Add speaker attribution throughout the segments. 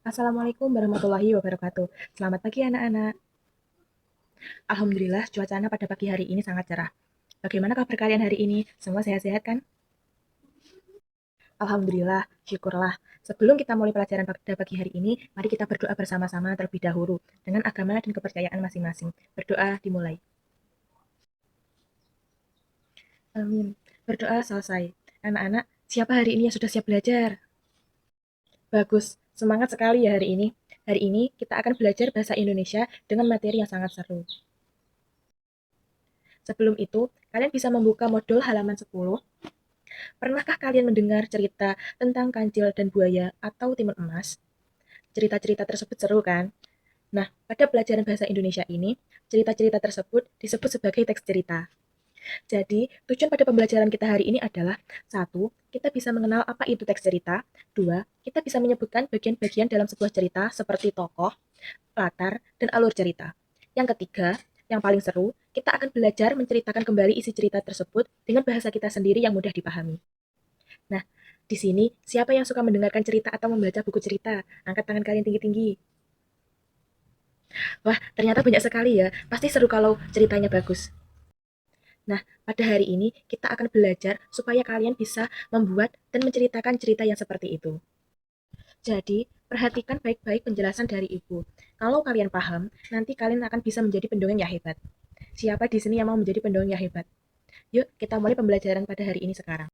Speaker 1: Assalamualaikum warahmatullahi wabarakatuh. Selamat pagi anak-anak. Alhamdulillah cuacanya pada pagi hari ini sangat cerah. Bagaimana kabar kalian hari ini? Semua sehat-sehat kan? Alhamdulillah, syukurlah. Sebelum kita mulai pelajaran pada pagi hari ini, mari kita berdoa bersama-sama terlebih dahulu dengan agama dan kepercayaan masing-masing. Berdoa dimulai. Amin. Berdoa selesai. Anak-anak, siapa hari ini yang sudah siap belajar? Bagus, semangat sekali ya hari ini. Hari ini kita akan belajar bahasa Indonesia dengan materi yang sangat seru. Sebelum itu, kalian bisa membuka modul halaman 10. Pernahkah kalian mendengar cerita tentang kancil dan buaya atau timun emas? Cerita-cerita tersebut seru kan? Nah, pada pelajaran bahasa Indonesia ini, cerita-cerita tersebut disebut sebagai teks cerita. Jadi, tujuan pada pembelajaran kita hari ini adalah: satu, kita bisa mengenal apa itu teks cerita. Dua, kita bisa menyebutkan bagian-bagian dalam sebuah cerita seperti tokoh, latar, dan alur cerita. Yang ketiga, yang paling seru, kita akan belajar menceritakan kembali isi cerita tersebut dengan bahasa kita sendiri yang mudah dipahami. Nah, di sini siapa yang suka mendengarkan cerita atau membaca buku cerita? Angkat tangan kalian tinggi-tinggi. Wah, ternyata banyak sekali ya. Pasti seru kalau ceritanya bagus. Nah, pada hari ini kita akan belajar supaya kalian bisa membuat dan menceritakan cerita yang seperti itu. Jadi, perhatikan baik-baik penjelasan dari Ibu. Kalau kalian paham, nanti kalian akan bisa menjadi pendongeng yang hebat. Siapa di sini yang mau menjadi pendongeng yang hebat? Yuk, kita mulai pembelajaran pada hari ini sekarang.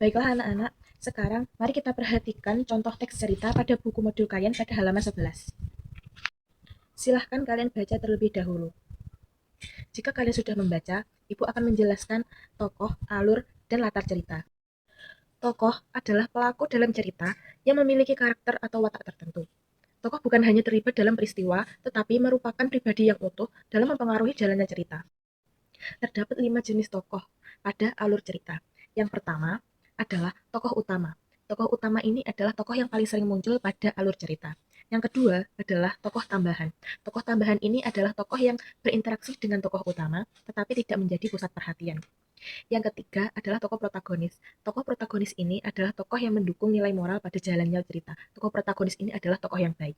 Speaker 1: Baiklah anak-anak, sekarang mari kita perhatikan contoh teks cerita pada buku modul kalian pada halaman 11. Silahkan kalian baca terlebih dahulu. Jika kalian sudah membaca, Ibu akan menjelaskan tokoh, alur, dan latar cerita. Tokoh adalah pelaku dalam cerita yang memiliki karakter atau watak tertentu. Tokoh bukan hanya terlibat dalam peristiwa, tetapi merupakan pribadi yang utuh dalam mempengaruhi jalannya cerita. Terdapat 5 jenis tokoh pada alur cerita. Yang pertama adalah tokoh utama. Tokoh utama ini adalah tokoh yang paling sering muncul pada alur cerita. Yang kedua adalah tokoh tambahan. Tokoh tambahan ini adalah tokoh yang berinteraksi dengan tokoh utama, tetapi tidak menjadi pusat perhatian. Yang ketiga adalah tokoh protagonis. Tokoh protagonis ini adalah tokoh yang mendukung nilai moral pada jalannya cerita. Tokoh protagonis ini adalah tokoh yang baik.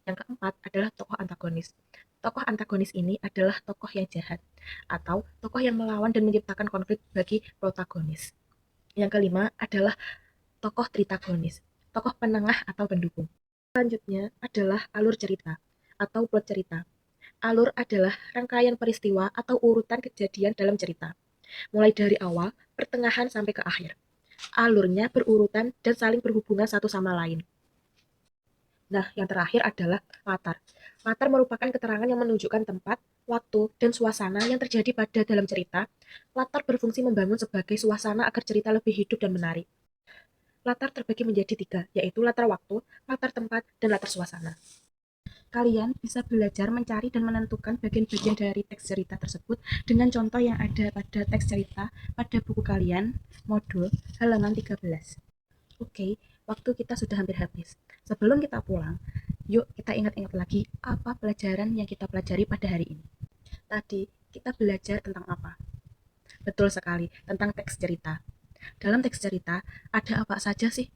Speaker 1: Yang keempat adalah tokoh antagonis. Tokoh antagonis ini adalah tokoh yang jahat atau tokoh yang melawan dan menciptakan konflik bagi protagonis. Yang kelima adalah tokoh tritagonis, tokoh penengah atau pendukung. Selanjutnya adalah alur cerita atau plot cerita. Alur adalah rangkaian peristiwa atau urutan kejadian dalam cerita, mulai dari awal, pertengahan, sampai ke akhir. Alurnya berurutan dan saling berhubungan satu sama lain. Nah, yang terakhir adalah latar. Latar merupakan keterangan yang menunjukkan tempat, waktu, dan suasana yang terjadi pada dalam cerita. Latar berfungsi membangun sebagai suasana agar cerita lebih hidup dan menarik. Latar terbagi menjadi 3, yaitu latar waktu, latar tempat, dan latar suasana. Kalian bisa belajar mencari dan menentukan bagian-bagian dari teks cerita tersebut dengan contoh yang ada pada teks cerita pada buku kalian, modul halaman 13. Oke, waktu kita sudah hampir habis. Sebelum kita pulang, yuk kita ingat-ingat lagi apa pelajaran yang kita pelajari pada hari ini. Tadi kita belajar tentang apa? Betul sekali, tentang teks cerita. Dalam teks cerita, ada apa saja sih?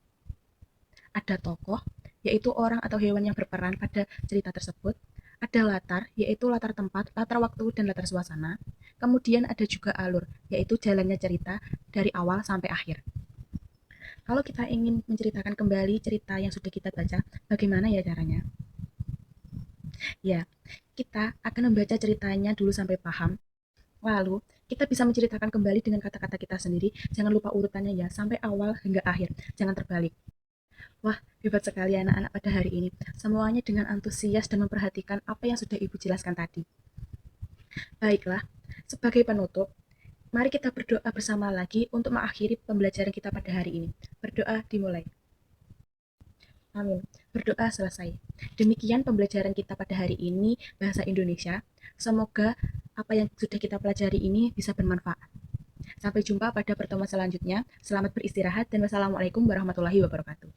Speaker 1: Ada tokoh, yaitu orang atau hewan yang berperan pada cerita tersebut. Ada latar, yaitu latar tempat, latar waktu, dan latar suasana. Kemudian ada juga alur, yaitu jalannya cerita dari awal sampai akhir. Kalau kita ingin menceritakan kembali cerita yang sudah kita baca, bagaimana ya caranya? Ya, kita akan membaca ceritanya dulu sampai paham. Lalu, kita bisa menceritakan kembali dengan kata-kata kita sendiri. Jangan lupa urutannya ya, sampai awal hingga akhir. Jangan terbalik. Wah, hebat sekali anak-anak pada hari ini. Semuanya dengan antusias dan memperhatikan apa yang sudah Ibu jelaskan tadi. Baiklah, sebagai penutup, mari kita berdoa bersama lagi untuk mengakhiri pembelajaran kita pada hari ini. Berdoa dimulai. Amin. Berdoa selesai. Demikian pembelajaran kita pada hari ini, bahasa Indonesia. Semoga apa yang sudah kita pelajari ini bisa bermanfaat. Sampai jumpa pada pertemuan selanjutnya. Selamat beristirahat dan wassalamualaikum warahmatullahi wabarakatuh.